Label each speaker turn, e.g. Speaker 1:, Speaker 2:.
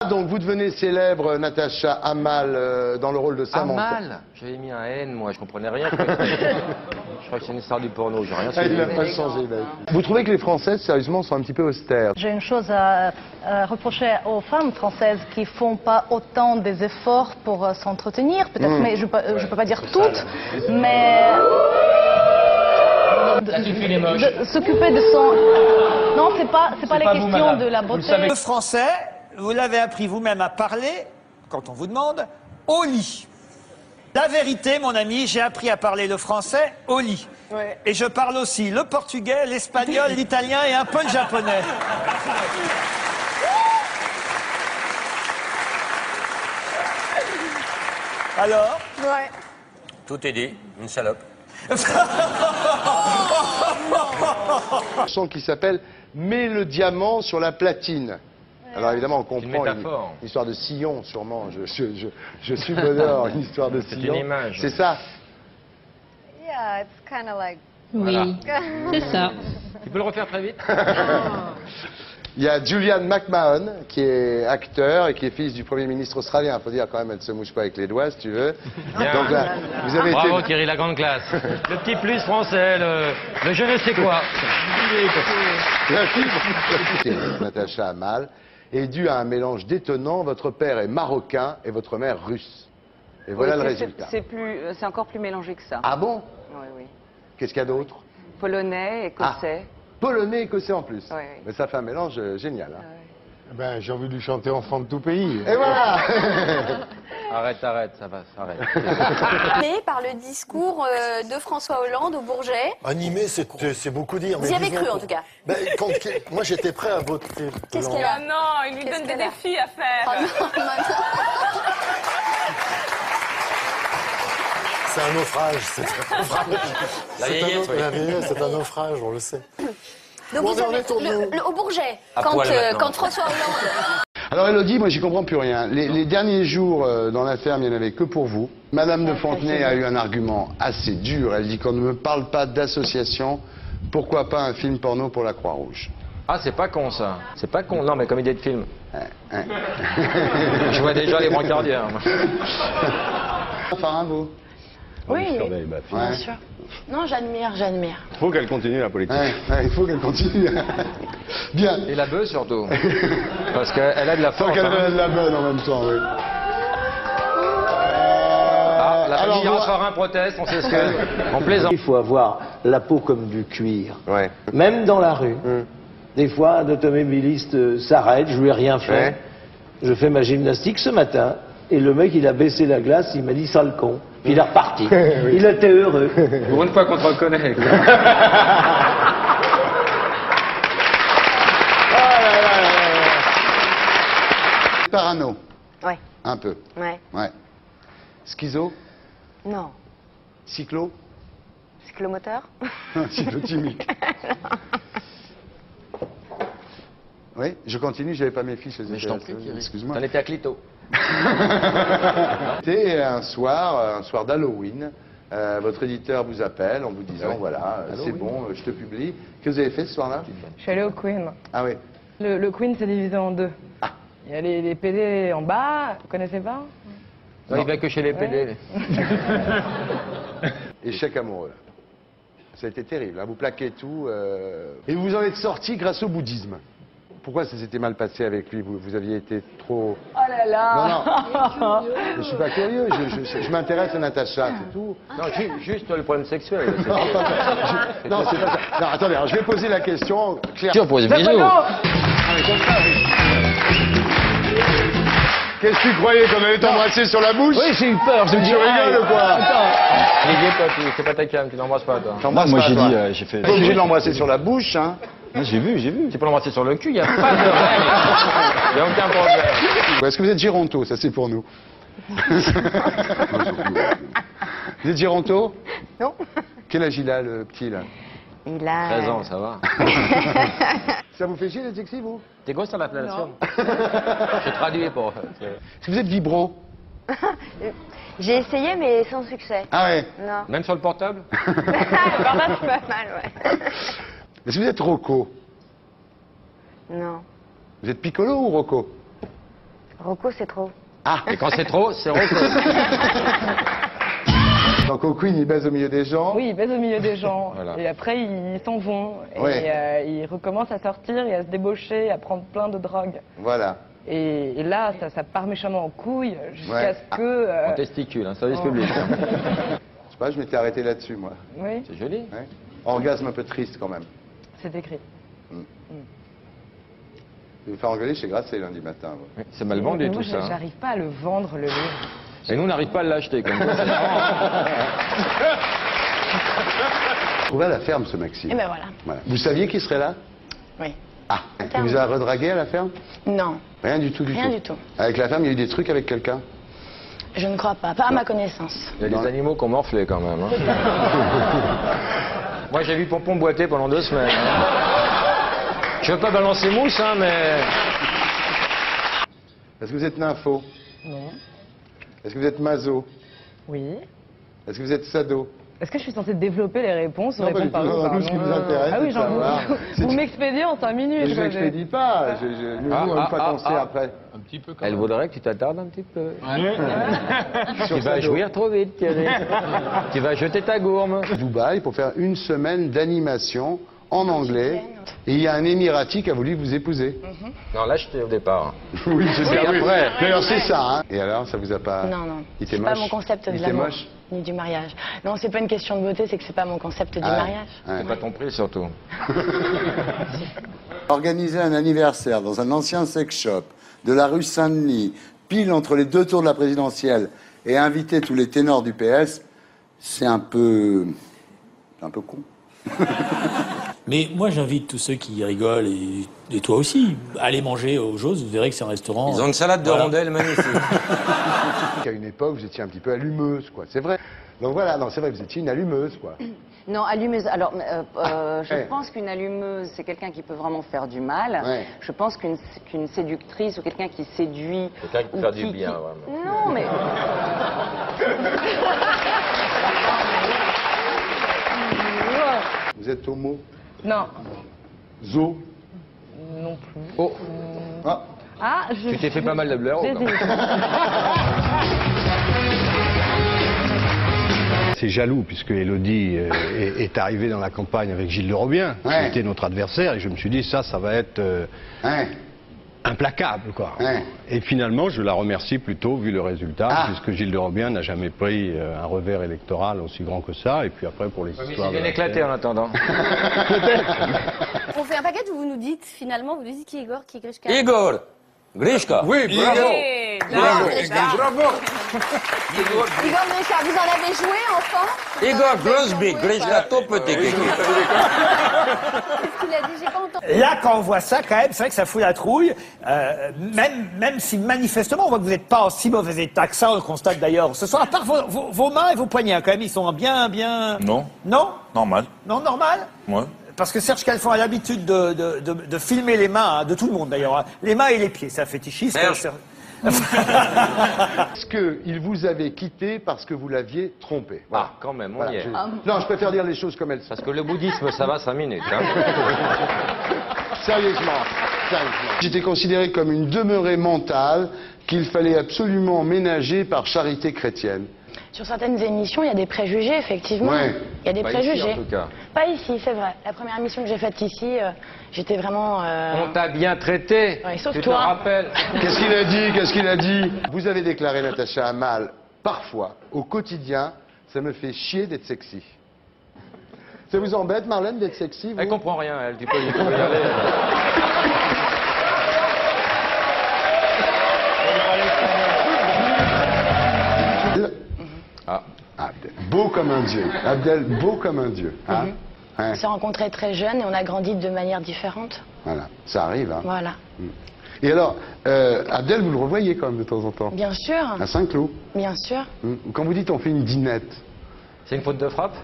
Speaker 1: donc vous devenez célèbre, Natacha Hammal, dans le rôle de Samantha.
Speaker 2: Hammal. J'avais mis un N, moi, je comprenais rien. Je crois que c'est une star du porno, j'ai rien suivi.
Speaker 1: Il n'a pas changé d'avis. Vous trouvez que les Françaises, sérieusement, sont un petit peu austères?
Speaker 3: J'ai une chose à reprocher aux femmes françaises qui font pas autant des efforts pour s'entretenir, peut-être, mais je peux pas dire toutes, mais de s'occuper de son. Non, c'est pas la question de la beauté.
Speaker 4: Le français, vous l'avez appris vous-même à parler, quand on vous demande, au lit. La vérité, mon ami, j'ai appris à parler le français au lit. Ouais. Et je parle aussi le portugais, l'espagnol, l'italien et un peu le japonais. Alors?
Speaker 5: Ouais.
Speaker 2: Tout est dit, une salope.
Speaker 1: Un son qui s'appelle « Mets le diamant sur la platine ». Alors évidemment, on comprend une histoire de sillon, sûrement. Je suis bonheur, une histoire de sillon.
Speaker 2: C'est une image.
Speaker 1: C'est ça?
Speaker 5: Yeah, it's kind of like...
Speaker 6: Oui, c'est ça.
Speaker 2: Tu peux le refaire très vite?
Speaker 1: Il y a Julian McMahon, qui est acteur et qui est fils du Premier ministre australien. Il faut dire quand même, elle ne se mouche pas avec les doigts, si tu veux.
Speaker 2: Bien.
Speaker 1: Donc là, vous avez
Speaker 2: Bravo
Speaker 1: été...
Speaker 2: Thierry, la grande classe. Le petit plus français, le je ne sais quoi.
Speaker 1: Natacha Hammal est due à un mélange détonnant. Votre père est marocain et votre mère russe. Et voilà le résultat.
Speaker 7: C'est encore plus mélangé que ça.
Speaker 1: Ah bon?
Speaker 7: Oui, oui.
Speaker 1: Qu'est-ce qu'il y a d'autre?
Speaker 7: Polonais, écossais.
Speaker 1: Polonais, écossais en plus.
Speaker 7: Oui, oui.
Speaker 1: Mais ça fait un mélange génial. Hein.
Speaker 8: Ben, j'ai envie de lui chanter Enfant de tout pays.
Speaker 1: Et voilà.
Speaker 2: Arrête, ça va, arrête.
Speaker 5: Animé par le discours de François Hollande au Bourget.
Speaker 9: Animé, c'est beaucoup dire.
Speaker 5: Vous y avez cru, en tout cas.
Speaker 9: Ben, moi, j'étais prêt à voter.
Speaker 5: Qu'est-ce qu'elle a?
Speaker 10: Non, il lui donne des défis à faire.
Speaker 5: Oh, non, non.
Speaker 9: C'est un naufrage. C'est un naufrage.
Speaker 2: La vieillesse, oui.
Speaker 9: La vieillesse, c'est un naufrage, on le sait.
Speaker 5: Donc
Speaker 9: Bon,
Speaker 5: vous avez, au Bourget, quand François Hollande...
Speaker 1: Alors Elodie, moi j'y comprends plus rien. Les derniers jours dans la ferme, il n'y en avait que pour vous. Madame de Fontenay a eu un argument assez dur. Elle dit qu'on ne me parle pas d'association. Pourquoi pas un film porno pour la Croix-Rouge?
Speaker 2: Ah, c'est pas con ça. C'est pas con. Non, mais comme idée de film. Je vois déjà les brancardières.
Speaker 1: Enfin, vous?
Speaker 3: Oui, bien sûr. Non, j'admire.
Speaker 8: Il faut qu'elle continue la politique.
Speaker 1: Il faut qu'elle continue. Bien.
Speaker 2: Et la bœuf surtout. Parce qu'elle a de la force.
Speaker 1: Faut qu'elle a de la bonne en même temps, oui.
Speaker 2: La famille Raffarin proteste, on s'excuse. On plaisante.
Speaker 11: Il faut avoir la peau comme du cuir.
Speaker 1: Ouais.
Speaker 11: Même dans la rue. Des fois, un automobiliste s'arrête, je lui ai rien fait.
Speaker 1: Ouais.
Speaker 11: Je fais ma gymnastique ce matin, et le mec, il a baissé la glace, il m'a dit sale con. Puis il est reparti. Oui. Il était heureux.
Speaker 2: Pour une fois qu'on te reconnaît.
Speaker 1: Parano.
Speaker 5: Ouais.
Speaker 1: Un peu.
Speaker 5: Ouais.
Speaker 1: Ouais. Schizo?
Speaker 5: Non.
Speaker 1: Cyclo?
Speaker 5: Cyclomoteur?
Speaker 1: Cyclotimique. Oui, je continue, j'avais pas mes fiches.
Speaker 2: Mais je t'en prie, Thierry.
Speaker 1: Excuse-moi.
Speaker 2: T'en étais à Clito.
Speaker 1: C'était un soir d'Halloween. Votre éditeur vous appelle en vous disant voilà, c'est bon, je te publie. Qu'est-ce que vous avez fait ce soir-là?
Speaker 10: Je suis allée au Queen.
Speaker 1: Ah oui.
Speaker 10: Le Queen, c'est divisé en deux.
Speaker 1: Ah.
Speaker 10: Il y a les PD en bas, vous connaissez pas?
Speaker 2: Non, il va que chez les PD.
Speaker 1: Échec amoureux. Ça a été terrible, hein. Vous plaquez tout. Et vous en êtes sorti grâce au bouddhisme. Pourquoi ça s'était mal passé avec lui? Vous aviez été trop...
Speaker 10: Oh là là!
Speaker 1: Non. Je suis pas curieux, je m'intéresse à Natacha, c'est tout.
Speaker 2: Non, juste le problème sexuel.
Speaker 1: Non, c'est pas ça. Non, attendez, alors, je vais poser la question claire.
Speaker 2: Pour des bisous.
Speaker 1: Qu'est-ce que tu croyais qu'on allait t'embrasser sur la bouche?
Speaker 11: Oui, j'ai eu peur, je me dis...
Speaker 1: Tu rigoles ou quoi?
Speaker 2: Olivier, toi, c'est pas ta cam, tu l'embrasses pas, toi.
Speaker 8: Moi, j'ai dit, j'ai fait...
Speaker 1: Pas obligé de l'embrasser sur la bouche, hein.
Speaker 8: J'ai vu.
Speaker 2: Tu peux l'embrasser sur le cul, il n'y a pas de règle. Il n'y a aucun problème.
Speaker 1: Est-ce que vous êtes Géronto? Ça, c'est pour nous. Vous êtes Géronto?
Speaker 5: Non.
Speaker 1: Quel âge il a, le petit, là?
Speaker 5: Il a...
Speaker 2: 13 ans, ça va.
Speaker 1: Ça vous fait chier d'être sexy, vous?
Speaker 2: T'es grosse sur l'appellation? Je traduis pour...
Speaker 1: Est-ce que vous êtes vibro?
Speaker 5: J'ai essayé, mais sans succès.
Speaker 1: Ah ouais?
Speaker 5: Non.
Speaker 2: Même sur le portable?
Speaker 5: Le portable, c'est pas mal, ouais.
Speaker 1: Est-ce que vous êtes Rocco?
Speaker 5: Non.
Speaker 1: Vous êtes Piccolo ou Rocco?
Speaker 7: Rocco, c'est trop.
Speaker 1: Ah,
Speaker 2: Et quand c'est trop, c'est Rocco.
Speaker 1: Donc au Queen, il baise au milieu des gens.
Speaker 10: Oui, ils baisent au milieu des gens.
Speaker 2: Voilà.
Speaker 10: Et après, ils s'en vont.
Speaker 1: Ouais.
Speaker 10: Et ils recommencent à sortir et à se débaucher, à prendre plein de drogue.
Speaker 1: Voilà.
Speaker 10: Et là, ça part méchamment en couille jusqu'à
Speaker 1: Ouais.
Speaker 10: ce que...
Speaker 2: On testicule, hein, service
Speaker 10: Oh.
Speaker 2: public. hein.
Speaker 1: Je sais pas, je m'étais arrêté là-dessus, moi.
Speaker 10: Oui,
Speaker 2: C'est joli.
Speaker 1: Ouais. Orgasme un peu triste, quand même.
Speaker 10: c'est écrit.
Speaker 1: Je vais me faire engueuler chez Grasset lundi matin. moi.
Speaker 2: Oui, c'est mal vendu
Speaker 10: Mais
Speaker 2: tout
Speaker 10: moi,
Speaker 2: ça. hein.
Speaker 10: j'arrive pas à le vendre, le livre.
Speaker 2: Et nous, on n'arrive pas à l'acheter comme ça. c'est marrant.
Speaker 1: Trouvé à la ferme, ce Maxime.
Speaker 3: Et ben voilà.
Speaker 1: Voilà. Vous saviez qu'il serait là?
Speaker 3: Oui.
Speaker 1: Ah, il vous a redragué à la ferme?
Speaker 3: Non,
Speaker 1: Rien du tout, du tout.
Speaker 3: rien du tout.
Speaker 1: Avec la ferme, il y a eu des trucs avec quelqu'un?
Speaker 3: Je ne crois pas. Pas à ma connaissance.
Speaker 2: Il y a des animaux qui ont morflé quand même. hein. Moi, j'ai vu Pompon boiter pendant 2 semaines. hein. Je veux pas balancer mousse, hein, mais...
Speaker 1: Est-ce que vous êtes nympho?
Speaker 10: Non.
Speaker 1: Est-ce que vous êtes maso?
Speaker 10: Oui.
Speaker 1: Est-ce que vous êtes sado?
Speaker 10: Est-ce que je suis censée développer les réponses ou
Speaker 1: Non, pas
Speaker 10: répondre
Speaker 1: du tout.
Speaker 10: par
Speaker 1: Non, nous, ce qui nous intéresse,
Speaker 10: Ah oui,
Speaker 1: c'est de
Speaker 10: genre,
Speaker 1: savoir.
Speaker 10: vous m'expédiez en 5 minutes.
Speaker 1: Mais je
Speaker 10: quoi,
Speaker 1: n'expédie pas. Nous, on ne pas qu'on sait après.
Speaker 8: Un petit peu quand
Speaker 2: Elle
Speaker 8: même.
Speaker 2: voudrait que tu t'attardes un petit peu.
Speaker 1: Sur
Speaker 2: Tu vas
Speaker 1: Sado.
Speaker 2: jouir trop vite, Thierry. Tu vas jeter ta gourme.
Speaker 1: Dubaï pour faire une semaine d'animation en anglais. Et il y a un Émirati qui a voulu vous épouser.
Speaker 2: Non, là, j'étais au départ.
Speaker 1: Oui, c'est ça.
Speaker 2: Oui, après.
Speaker 1: D'ailleurs, c'est ça. Hein. Et alors, ça vous a pas...
Speaker 3: Non, non.
Speaker 1: Il était
Speaker 3: C'est pas
Speaker 1: moche.
Speaker 3: mon concept de
Speaker 1: Il était
Speaker 3: l'amour.
Speaker 1: moche.
Speaker 3: Ni du mariage. Non, c'est pas une question de beauté, c'est que c'est pas mon concept du
Speaker 1: Ah ouais.
Speaker 3: mariage.
Speaker 1: Ouais.
Speaker 2: C'est pas ton prix, surtout.
Speaker 1: Organiser un anniversaire dans un ancien sex shop de la rue Saint-Denis, pile entre les 2 tours de la présidentielle, et inviter tous les ténors du PS, c'est un peu con.
Speaker 12: Mais moi, j'invite tous ceux qui rigolent, et toi aussi, allez manger aux choses, vous verrez que c'est un restaurant...
Speaker 2: Ils ont une salade de rondelles magnifique.
Speaker 1: À une époque, vous étiez un petit peu allumeuse, quoi. C'est vrai. Donc voilà, non, c'est vrai, vous étiez une allumeuse, quoi.
Speaker 7: Non, allumeuse. Alors, je
Speaker 1: ouais.
Speaker 7: pense qu'une allumeuse, c'est quelqu'un qui peut vraiment faire du mal.
Speaker 1: Ouais.
Speaker 7: Je pense qu'une séductrice ou quelqu'un qui séduit...
Speaker 2: Quelqu'un qui peut
Speaker 7: ou
Speaker 2: faire du bien, vraiment.
Speaker 7: Non, mais...
Speaker 1: Vous êtes homo,
Speaker 10: Non,
Speaker 1: zo.
Speaker 10: non plus.
Speaker 2: Oh,
Speaker 1: Ah,
Speaker 10: Ah, je...
Speaker 2: tu t'es fait pas mal de blaireaux. quand même.
Speaker 10: J'hésite.
Speaker 8: C'est jaloux, puisque Élodie est arrivée dans la campagne avec Gilles de Robien,
Speaker 1: Ouais.
Speaker 8: qui était notre adversaire, et je me suis dit, ça va être
Speaker 1: hein.
Speaker 8: implacable, quoi.
Speaker 1: Ouais.
Speaker 8: Et finalement, je la remercie plutôt, vu le résultat,
Speaker 1: Ah.
Speaker 8: puisque Gilles de Robien n'a jamais pris un revers électoral aussi grand que ça, et puis après, pour les
Speaker 2: Mais
Speaker 8: histoires...
Speaker 2: c'est bien
Speaker 8: de la
Speaker 2: éclaté
Speaker 8: terre-
Speaker 2: en attendant.
Speaker 5: On fait un paquet où vous nous dites, finalement, vous nous dites qui est Igor, qui est Grishka.
Speaker 2: Igor Grishka.
Speaker 8: Oui, bravo.
Speaker 5: Igor Grishka, vous en avez joué, enfant?
Speaker 2: Igor Grosby, Grishka, tout petit.
Speaker 5: Qu'est-ce qu'il a dit? J'ai pas entendu.
Speaker 4: Là, quand on voit ça, quand même, c'est vrai que ça fout la trouille. Même si manifestement, on voit que vous n'êtes pas en si mauvais état que ça, on le constate d'ailleurs ce soir. À part vos mains et vos poignets, hein, quand même, ils sont bien...
Speaker 13: Non.
Speaker 4: Non?
Speaker 13: Normal.
Speaker 4: Non, normal?
Speaker 13: Ouais.
Speaker 4: Parce que Serge Calfon a l'habitude de filmer les mains, hein, de tout le monde d'ailleurs. Hein. Les mains et les pieds, c'est un fétichisme.
Speaker 2: Serge.
Speaker 1: Est-ce qu'il vous avait quitté parce que vous l'aviez trompé?
Speaker 2: Ah, quand même, on y est.
Speaker 1: Non, je préfère dire les choses comme elles sont.
Speaker 2: Parce que le bouddhisme, ça va 5 minutes. Hein.
Speaker 1: Sérieusement. J'étais considéré comme une demeurée mentale qu'il fallait absolument ménager par charité chrétienne.
Speaker 3: Sur certaines émissions, il y a des préjugés, effectivement.
Speaker 1: Ouais.
Speaker 3: Il y a des
Speaker 2: Pas
Speaker 3: préjugés.
Speaker 2: ici, en tout cas.
Speaker 3: Pas ici, c'est vrai. La première émission que j'ai faite ici, j'étais vraiment...
Speaker 2: On t'a bien traité.
Speaker 3: Ouais, sauf
Speaker 2: tu te
Speaker 3: toi.
Speaker 2: rappelles.
Speaker 1: Qu'est-ce qu'il a dit? Qu'est-ce qu'il a dit? Vous avez déclaré, Natacha Hamel, parfois, au quotidien, ça me fait chier d'être sexy. Ça vous embête, Marlène, d'être sexy, vous?
Speaker 2: Elle comprend rien, elle. Tu peux y aller. Ah.
Speaker 1: Abdel, beau comme un dieu. Abdel, beau comme un dieu. Hein? Hein?
Speaker 3: On s'est rencontrés très jeunes et on a grandi de manière différente.
Speaker 1: Voilà, ça arrive. Hein?
Speaker 3: Voilà.
Speaker 1: Et alors, Abdel, vous le revoyez quand même de temps en temps?
Speaker 3: Bien sûr,
Speaker 1: À Saint-Cloud.
Speaker 3: bien sûr.
Speaker 1: Quand vous dites on fait une dînette.
Speaker 2: C'est une faute de frappe